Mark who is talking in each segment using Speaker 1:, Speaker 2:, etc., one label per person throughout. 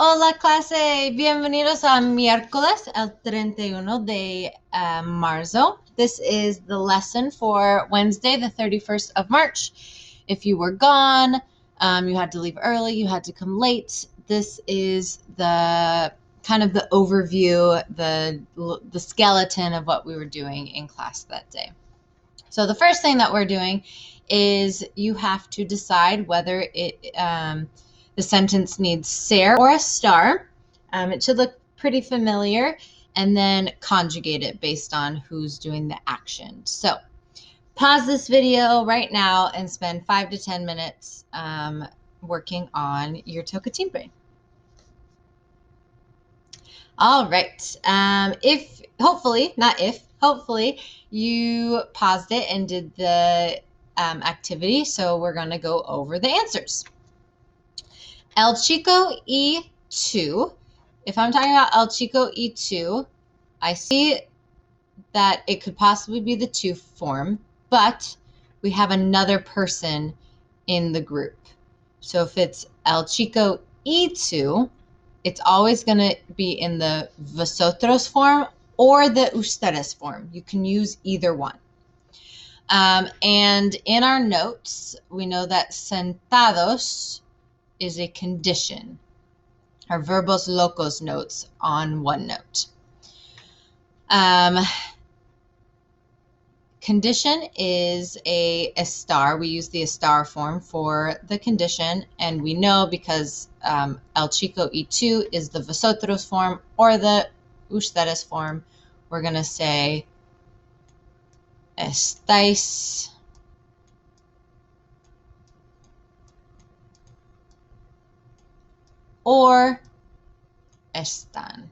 Speaker 1: Hola clase, bienvenidos a miércoles, el 31 de marzo. This is the lesson for Wednesday, the 31st of March. If you were gone, you had to leave early, you had to come late. This is the kind of the overview, the skeleton of what we were doing in class that day. So the first thing that we're doing is you have to decide whether the sentence needs ser or a star. It should look pretty familiar, and then conjugate it based on who's doing the action. So pause this video right now and spend 5 to 10 minutes working on your toca timbre. All right. Hopefully you paused it and did the activity. So we're going to go over the answers. El Chico E2. If I'm talking about El Chico E2, I see that it could possibly be the to form, but we have another person in the group. So if it's El Chico E2, it's always going to be in the vosotros form or the ustedes form. You can use either one. And in our notes, we know that sentados is a condition. Our verbos locos notes on OneNote. Condition is a estar. We use the estar form for the condition, and we know because El Chico E2 is the vosotros form or the ustedes form, we're going to say estáis or están.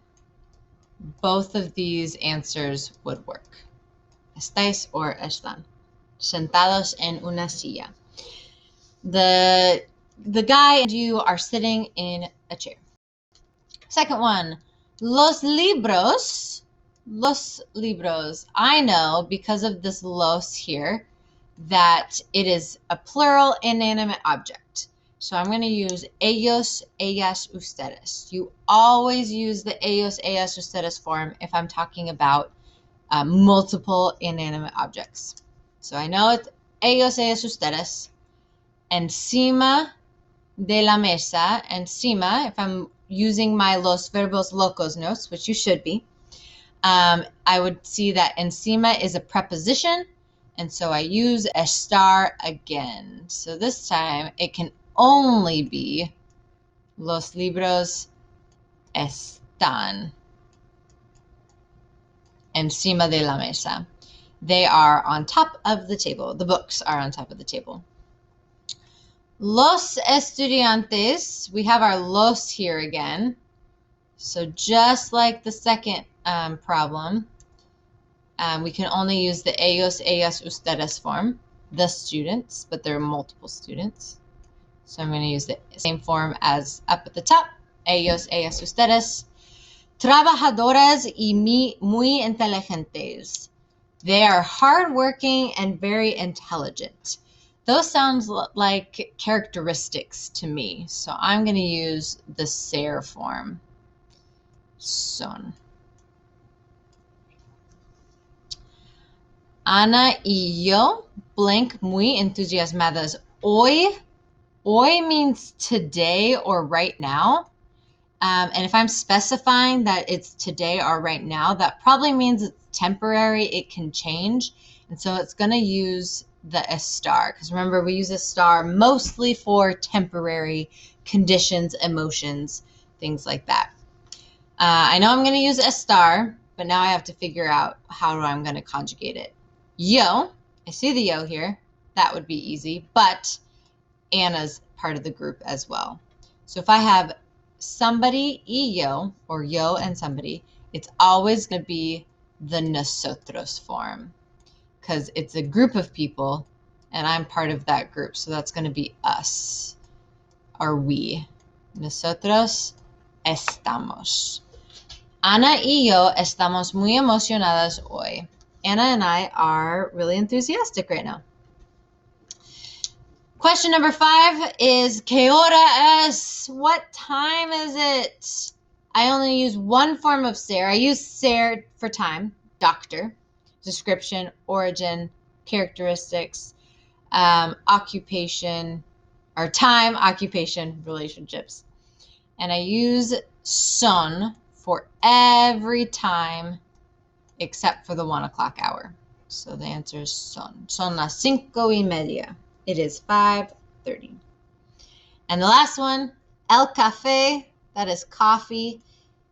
Speaker 1: Both of these answers would work. Estáis or están. Sentados en una silla. The guy and you are sitting in a chair. Second one, los libros. Los libros. I know because of this los here that it is a plural inanimate object. So I'm going to use ellos, ellas, ustedes. You always use the ellos, ellas, ustedes form if I'm talking about multiple inanimate objects. So I know it's ellos, ellas, ustedes. Encima de la mesa. Encima, if I'm using my los verbos locos notes, which you should be, I would see that encima is a preposition, and so I use estar again. So this time it can only be los libros están encima de la mesa. They are on top of the table. The books are on top of the table. Los estudiantes, we have our los here again. So just like the second problem, we can only use the ellos, ellas, ustedes form, the students, but there are multiple students. So I'm going to use the same form as up at the top, ellos, ellas, ustedes. Trabajadoras y muy inteligentes. They are hardworking and very intelligent. Those sounds like characteristics to me. So I'm going to use the ser form. Son. Ana y yo, blank, muy entusiasmadas hoy. Hoy means today or right now. And if I'm specifying that it's today or right now, that probably means it's temporary. It can change. And so it's going to use the estar. Because remember, we use estar mostly for temporary conditions, emotions, things like that. I know I'm going to use estar, but now I have to figure out how I'm going to conjugate it. Yo, I see the yo here. That would be easy, but Anna's part of the group as well. So if I have somebody y yo, or yo and somebody, it's always going to be the nosotros form because it's a group of people and I'm part of that group. So that's going to be us or we. Nosotros estamos. Ana y yo estamos muy emocionadas hoy. Anna and I are really enthusiastic right now. Question number 5 is ¿Qué hora es? What time is it? I only use one form of ser. I use ser for time, doctor, description, origin, characteristics, occupation, or time, occupation, relationships. And I use son for every time except for the 1 o'clock hour. So the answer is son. Son las 5:30. It is 5:30. And the last one, el café, that is coffee.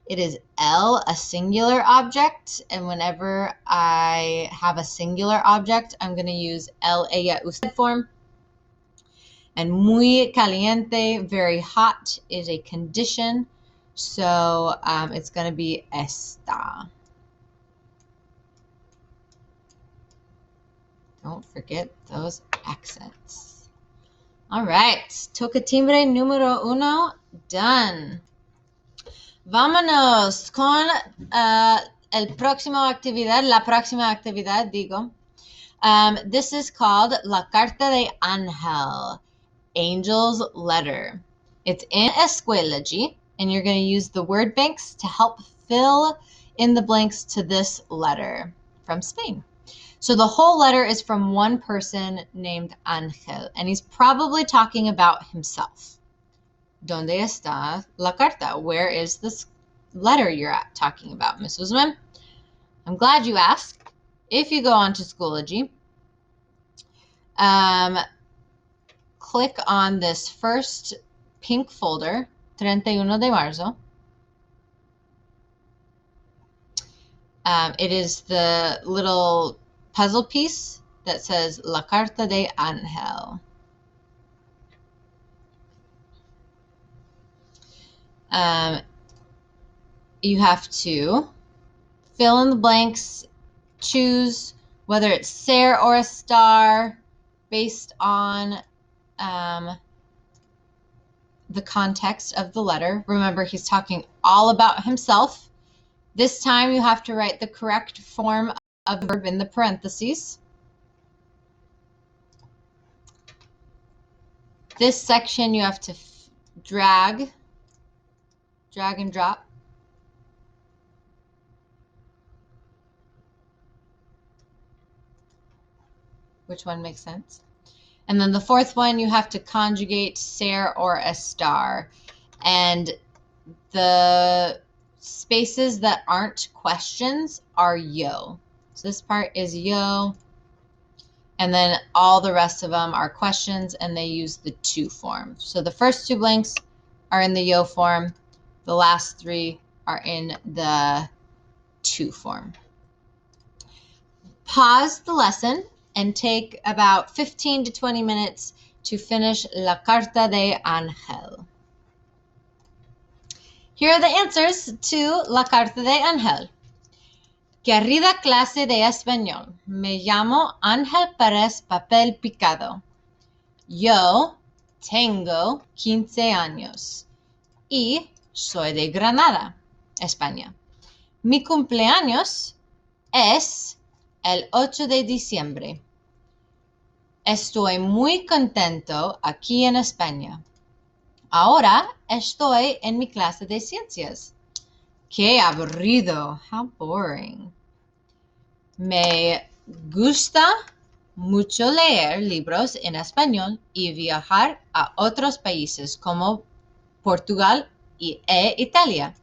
Speaker 1: It is el, a singular object. And whenever I have a singular object, I'm going to use el, ella, usted form. And muy caliente, very hot, is a condition. So it's going to be está. Don't forget those accents. All right, tocatimbre número 1, done. Vámonos con la próxima actividad, digo. This is called La Carta de Ángel, Angel's Letter. It's in Escuela-G, and you're going to use the word banks to help fill in the blanks to this letter from Spain. So the whole letter is from one person named Ángel, and he's probably talking about himself. ¿Dónde está la carta? Where is this letter you're talking about, Miss Usman? I'm glad you asked. If you go on to Schoology, click on this first pink folder, 31 de marzo. It is the little puzzle piece that says La Carta de Ángel. You have to fill in the blanks, choose whether it's ser or a star based on the context of the letter. Remember, he's talking all about himself. This time you have to write the correct form of the verb in the parentheses. This section you have to drag and drop. Which one makes sense? And then the fourth one, you have to conjugate ser or a star. And the spaces that aren't questions are yo. So this part is yo. And then all the rest of them are questions, and they use the to form. So the first 2 blanks are in the yo form. The last 3 are in the to form. Pause the lesson and take about 15 to 20 minutes to finish La Carta de Ángel. Here are the answers to La Carta de Ángel. Querida clase de español, me llamo Ángel Pérez Papel Picado. Yo tengo 15 años y soy de Granada, España. Mi cumpleaños es el 8 de diciembre. Estoy muy contento aquí en España. Ahora estoy en mi clase de ciencias. Qué aburrido. How boring. Me gusta mucho leer libros en español y viajar a otros países como Portugal e Italia.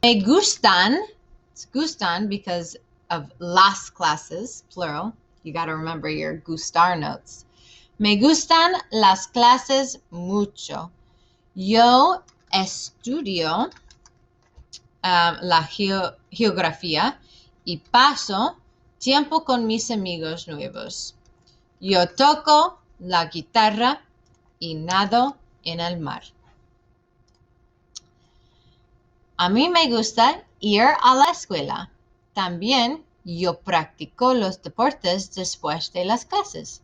Speaker 1: Me gustan, it's gustan because of las clases, plural. You got to remember your gustar notes. Me gustan las clases mucho. Yo estudio la geografía y paso tiempo con mis amigos nuevos. Yo toco la guitarra y nado en el mar. A mí me gusta ir a la escuela. También yo practico los deportes después de las clases.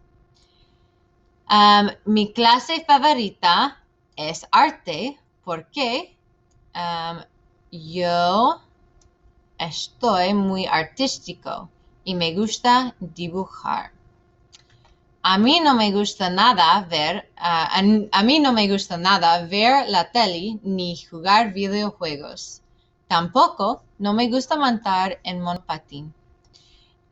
Speaker 1: Mi clase favorita es arte porque yo estoy muy artístico y me gusta dibujar. A mí no me gusta nada ver, a mí no me gusta nada ver la tele ni jugar videojuegos. Tampoco no me gusta montar en monopatín.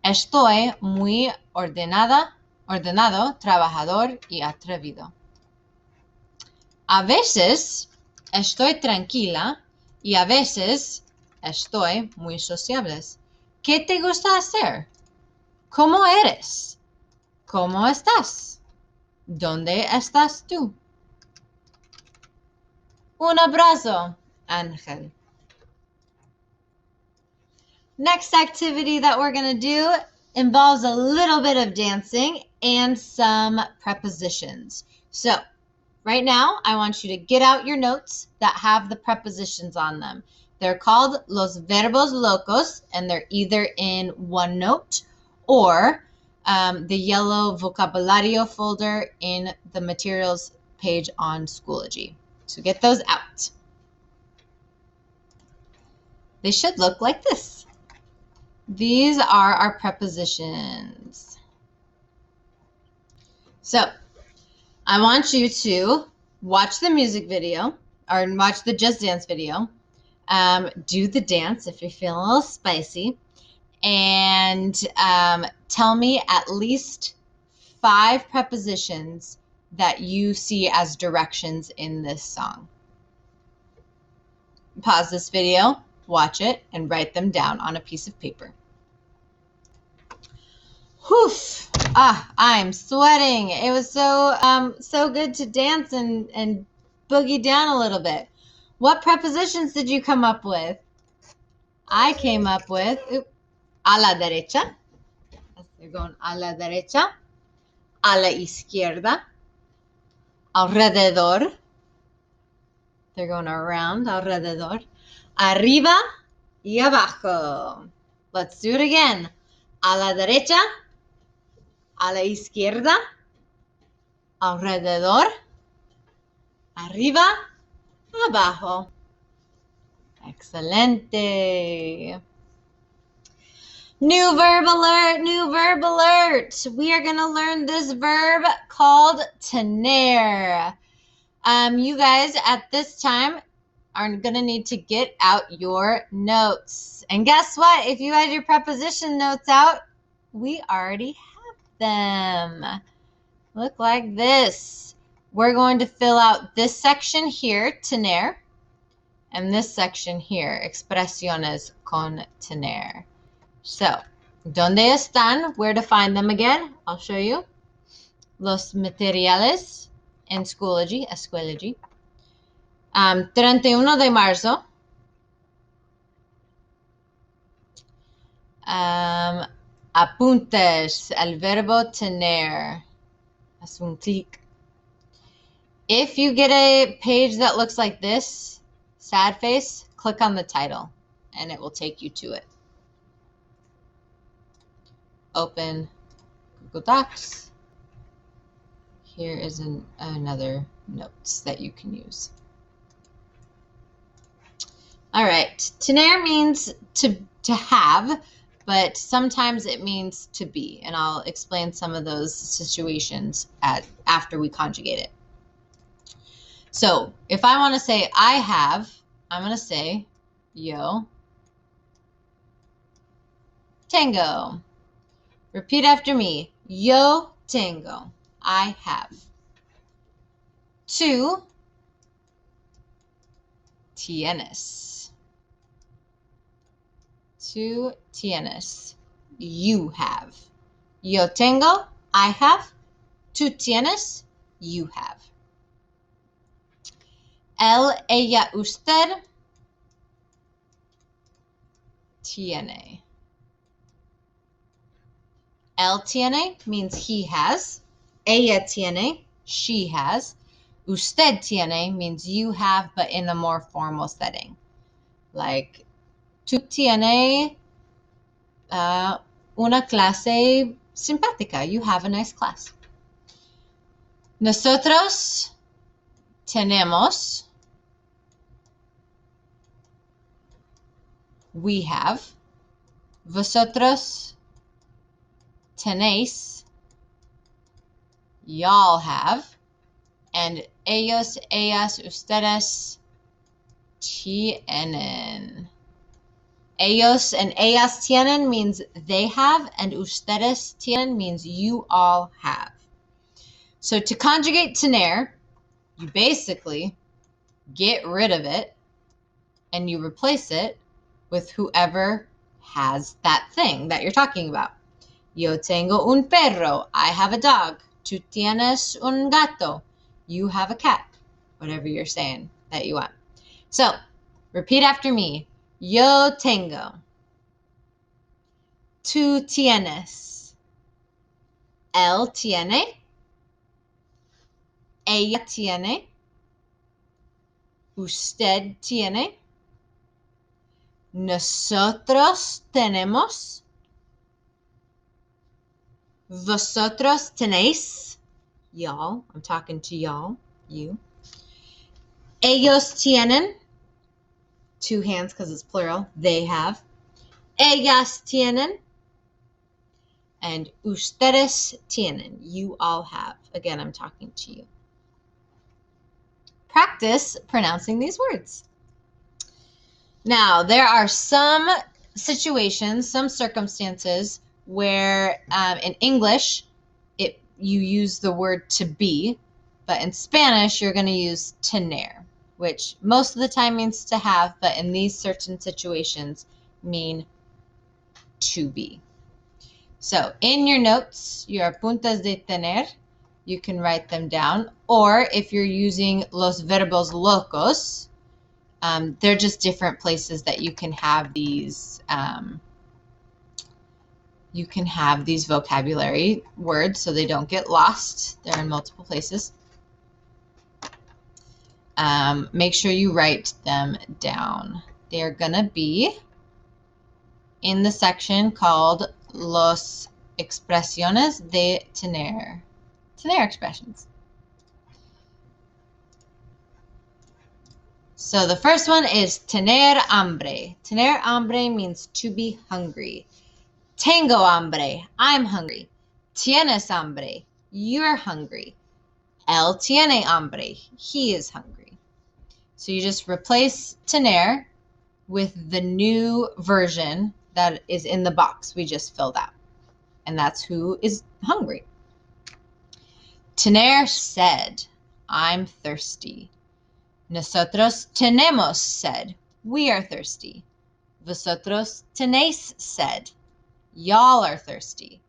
Speaker 1: Estoy muy ordenado, trabajador y atrevido. A veces estoy tranquila y a veces estoy muy sociable. ¿Qué te gusta hacer? ¿Cómo eres? ¿Cómo estás? ¿Dónde estás tú? Un abrazo, Ángel. Next activity that we're going to do involves a little bit of dancing and some prepositions. So, right now, I want you to get out your notes that have the prepositions on them. They're called los verbos locos, and they're either in OneNote or the yellow vocabulario folder in the materials page on Schoology. So get those out. They should look like this. These are our prepositions. So I want you to watch the music video or watch the Just Dance video. Do the dance if you're feeling a little spicy. And tell me at least 5 prepositions that you see as directions in this song. Pause this video, watch it, and write them down on a piece of paper. Whew! I'm sweating. It was so good to dance and boogie down a little bit. What prepositions did you come up with? I came up with a la derecha. They're going a la derecha, a la izquierda, alrededor. They're going around, alrededor, arriba y abajo. Let's do it again. A la derecha, a la izquierda, alrededor, arriba, abajo. Excelente. New verb alert, new verb alert. We are going to learn this verb called tener. You guys at this time are going to need to get out your notes. And guess what? If you had your preposition notes out, we already have them. Look like this. We're going to fill out this section here, tener, and this section here, expresiones con tener. So, ¿dónde están? Where to find them again? I'll show you. Los materiales en Schoology, Escuelogy. 31 de marzo. Apuntes, el verbo tener. Haz un clic. If you get a page that looks like this, sad face, click on the title and it will take you to it. Open Google Docs. Here is another notes that you can use. All right, tener means to have, but sometimes it means to be, and I'll explain some of those situations after we conjugate it. So if I want to say I have, I'm going to say yo tengo. Repeat after me. Yo tengo. I have. Tú tienes. Tú tienes. You have. Yo tengo. I have. Tú tienes. You have. Él, ella, usted tiene. Él tiene means he has. Ella tiene, she has. Usted tiene means you have, but in a more formal setting. Like, tú tiene una clase simpática. You have a nice class. Nosotros tenemos. We have. Vosotros tenéis. y'all have. And ellos, ellas, ustedes tienen. Ellos and ellas tienen means they have, and ustedes tienen means you all have. So to conjugate tener, you basically get rid of it and you replace it with whoever has that thing that you're talking about. Yo tengo un perro. I have a dog. Tú tienes un gato. You have a cat. Whatever you're saying that you want. So, repeat after me. Yo tengo. Tú tienes. Él tiene. Ella tiene. Usted tiene. Nosotros tenemos. Vosotros tenéis. Y'all. I'm talking to y'all. You. Ellos tienen. Two hands because it's plural. They have. Ellas tienen. And ustedes tienen. You all have. Again, I'm talking to you. Practice pronouncing these words. Now, there are some situations, some circumstances where in English, you use the word to be, but in Spanish, you're going to use tener, which most of the time means to have, but in these certain situations mean to be. So in your notes, your apuntes de tener, you can write them down. Or if you're using los verbos locos, they're just different places that you can have these vocabulary words so they don't get lost. They're in multiple places. Make sure you write them down. They're gonna be in the section called Los expresiones de tener. Tener expressions. So the first one is tener hambre. Tener hambre means to be hungry. Tengo hambre. I'm hungry. Tienes hambre. You're hungry. Él tiene hambre. He is hungry. So you just replace tener with the new version that is in the box we just filled out. And that's who is hungry. Tener sed. I'm thirsty. Nosotros tenemos sed. We are thirsty. Vosotros tenéis sed. Y'all are thirsty.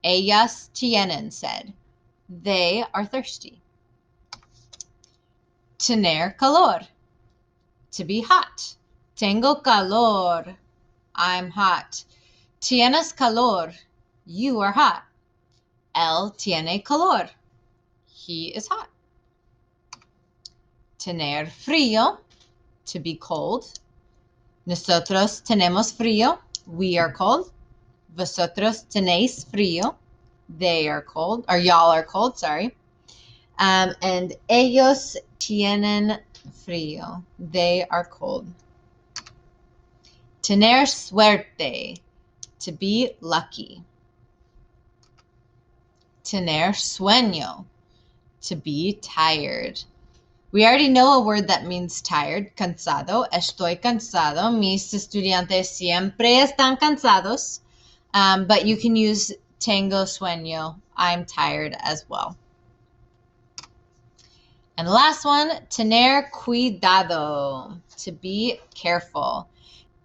Speaker 1: Ellas tienen sed. They are thirsty. Tener calor. To be hot. Tengo calor. I'm hot. Tienes calor. You are hot. Él tiene calor. He is hot. Tener frío. To be cold. Nosotros tenemos frío. We are cold. Vosotros tenéis frío. They are cold. Or y'all are cold, sorry. And ellos tienen frío. They are cold. Tener suerte. To be lucky. Tener sueño. To be tired. We already know a word that means tired. Cansado. Estoy cansado. Mis estudiantes siempre están cansados. But you can use tengo sueño. I'm tired as well. And the last one, tener cuidado. To be careful.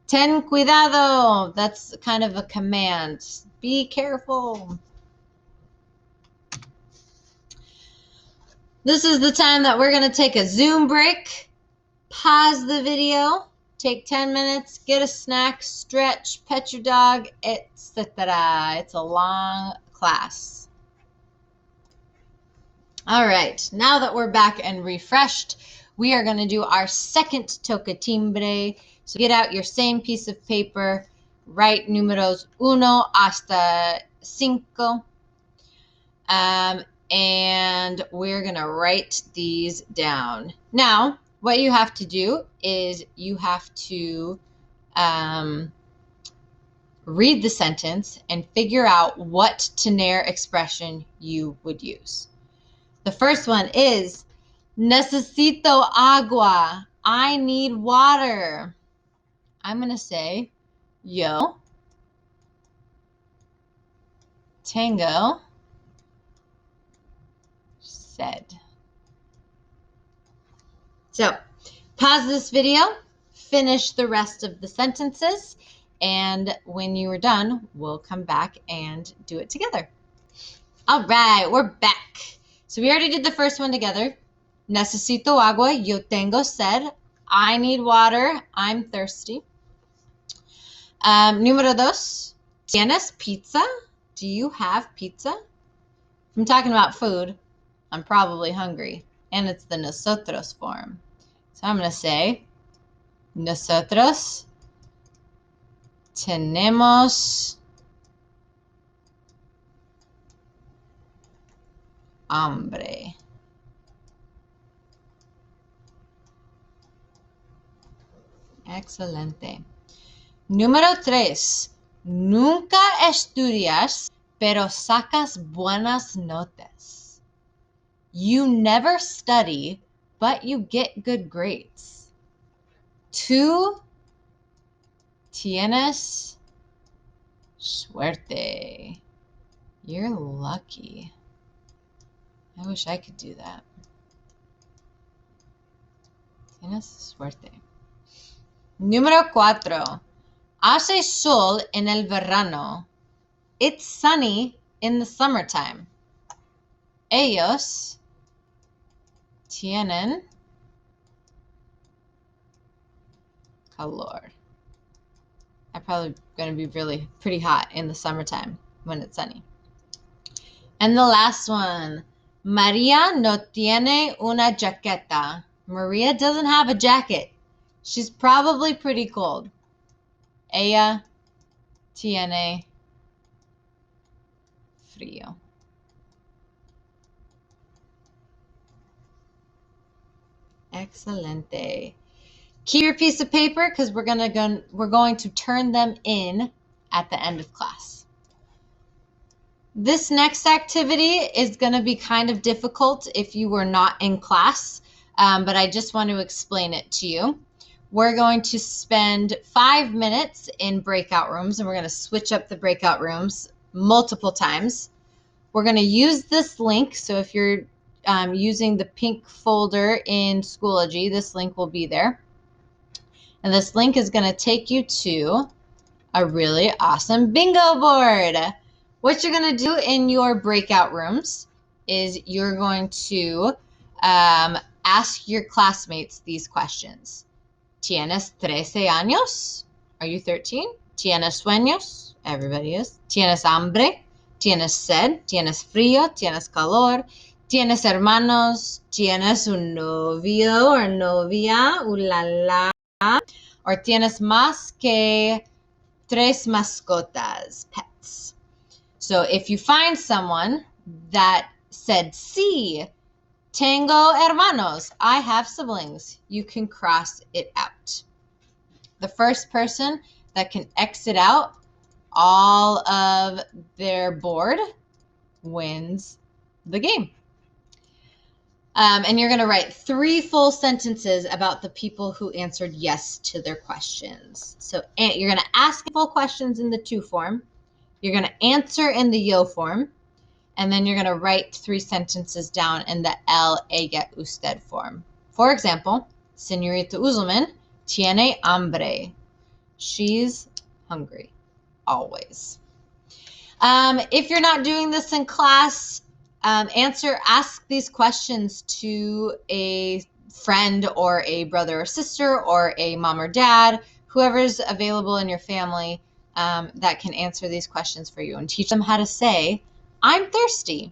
Speaker 1: Ten cuidado. That's kind of a command. Be careful. This is the time that we're going to take a Zoom break, pause the video, take 10 minutes, get a snack, stretch, pet your dog, etc. It's a long class. All right, now that we're back and refreshed, we are going to do our second toque timbre. So get out your same piece of paper, write números 1 hasta 5. And we're going to write these down. Now, what you have to do is you have to read the sentence and figure out what tener expression you would use. The first one is necesito agua. I need water. I'm going to say yo tengo sed. So pause this video, finish the rest of the sentences, and when you are done, we'll come back and do it together. All right, we're back. So we already did the first one together. Necesito agua, yo tengo sed. I need water, I'm thirsty. Número dos, ¿tienes pizza? Do you have pizza? If I'm talking about food, I'm probably hungry. And it's the nosotros form. So I'm going to say, nosotros tenemos hambre. Excelente. Número 3. Nunca estudias, pero sacas buenas notas. You never study, but you get good grades. 2. Tienes suerte. You're lucky. I wish I could do that. Tienes suerte. Número 4. Hace sol en el verano. It's sunny in the summertime. Ellos tienen calor. I'm probably going to be pretty hot in the summertime when it's sunny. And the last one. María no tiene una jaqueta. Maria doesn't have a jacket. She's probably pretty cold. Ella tiene frío. Excelente. Keep your piece of paper because we're going to turn them in at the end of class. This next activity is going to be kind of difficult if you were not in class, but I just want to explain it to you. We're going to spend 5 minutes in breakout rooms, and we're going to switch up the breakout rooms multiple times. We're going to use this link. So if you're using the pink folder in Schoology, this link will be there. And this link is going to take you to a really awesome bingo board. What you're going to do in your breakout rooms is you're going to ask your classmates these questions. ¿Tienes 13 años? Are you 13? ¿Tienes sueños? Everybody is. ¿Tienes hambre? ¿Tienes sed? ¿Tienes frío? ¿Tienes calor? ¿Tienes hermanos? ¿Tienes un novio o novia? La. Or tienes más que 3 mascotas, pets. So if you find someone that said sí, tengo hermanos, I have siblings, you can cross it out. The first person that can exit out all of their board wins the game. And you're going to write 3 full sentences about the people who answered yes to their questions. So you're going to ask full questions in the to form. You're going to answer in the yo form. And then you're going to write 3 sentences down in the él, ella, usted form. For example, Señorita Uzelman tiene hambre. She's hungry, always. If you're not doing this in class, ask these questions to a friend or a brother or sister or a mom or dad, whoever's available in your family that can answer these questions for you, and teach them how to say, I'm thirsty.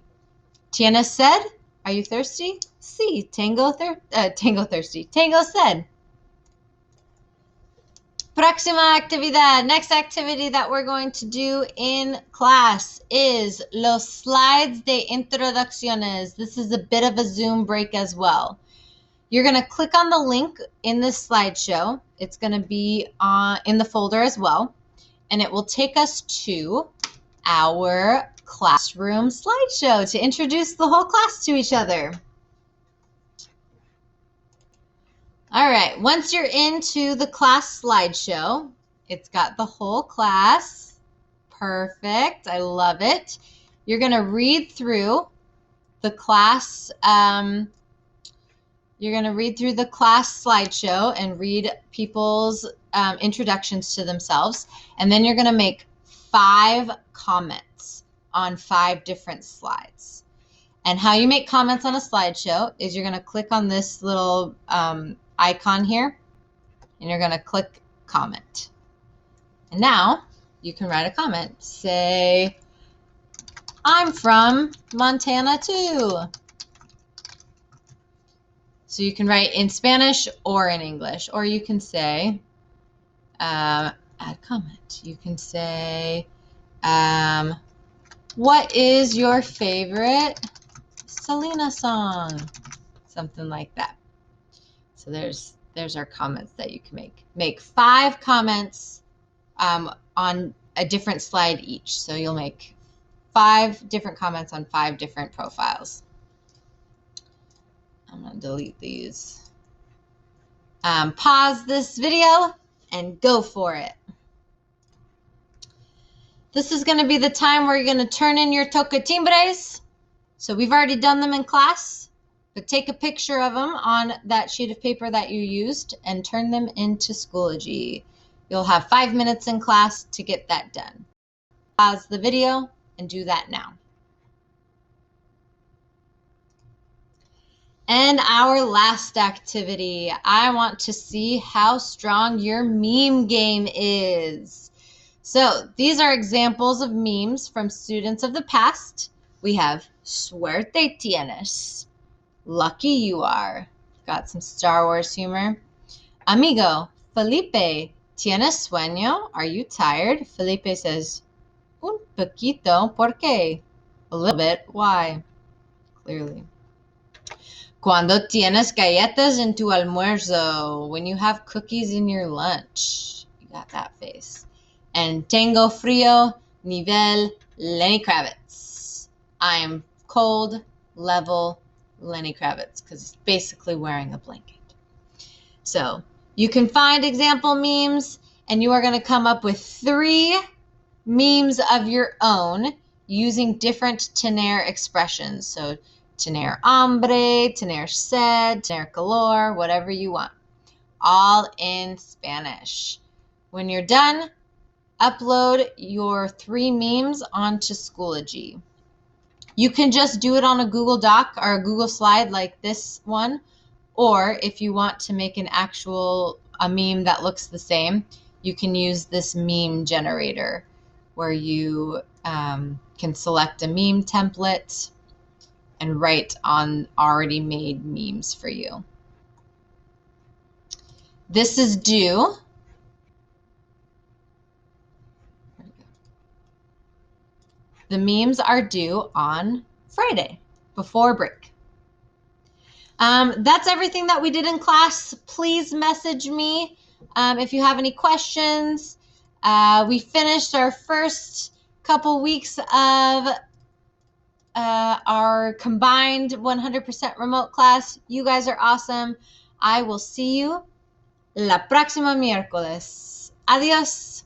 Speaker 1: ¿Tienes sed? Are you thirsty? Sí, tengo thirsty. Tengo sed. Próxima actividad. Next activity that we're going to do in class is los slides de introducciones. This is a bit of a Zoom break as well. You're going to click on the link in this slideshow. It's going to be in the folder as well, and it will take us to our classroom slideshow to introduce the whole class to each other. All right, once you're into the class slideshow, it's got the whole class. Perfect, I love it. You're gonna read through the class, slideshow and read people's introductions to themselves. And then you're gonna make 5 comments on 5 different slides. And how you make comments on a slideshow is you're gonna click on this little icon here, and you're gonna click comment. And now you can write a comment. Say, I'm from Montana too. So you can write in Spanish or in English, or you can say, add comment. You can say, what is your favorite Selena song? Something like that. So there's our comments that you can make. Make 5 comments on a different slide each. So you'll make 5 different comments on 5 different profiles. I'm going to delete these. Pause this video and go for it. This is going to be the time where you're going to turn in your tocatimbres. So we've already done them in class, but take a picture of them on that sheet of paper that you used and turn them into Schoology. You'll have 5 minutes in class to get that done. Pause the video and do that now. And our last activity, I want to see how strong your meme game is. So these are examples of memes from students of the past. We have Suerte tienes. Lucky you are. Got some Star Wars humor. Amigo, Felipe, ¿tienes sueño? Are you tired? Felipe says, un poquito, ¿por qué? A little bit, why? Clearly. Cuando tienes galletas en tu almuerzo? When you have cookies in your lunch. You got that face. And tengo frío, nivel Lenny Kravitz. I'm cold, level Lenny Kravitz, because he's basically wearing a blanket. So you can find example memes, and you are going to come up with 3 memes of your own using different tener expressions. So tener hambre, tener sed, tener calor, whatever you want. All in Spanish. When you're done, upload your 3 memes onto Schoology. You can just do it on a Google Doc or a Google slide like this one, or if you want to make a meme that looks the same, you can use this meme generator where you can select a meme template and write on already made memes for you. This is due. The memes are due on Friday before break. That's everything that we did in class. Please message me if you have any questions. We finished our first couple weeks of our combined 100% remote class. You guys are awesome. I will see you la próxima miércoles. Adiós.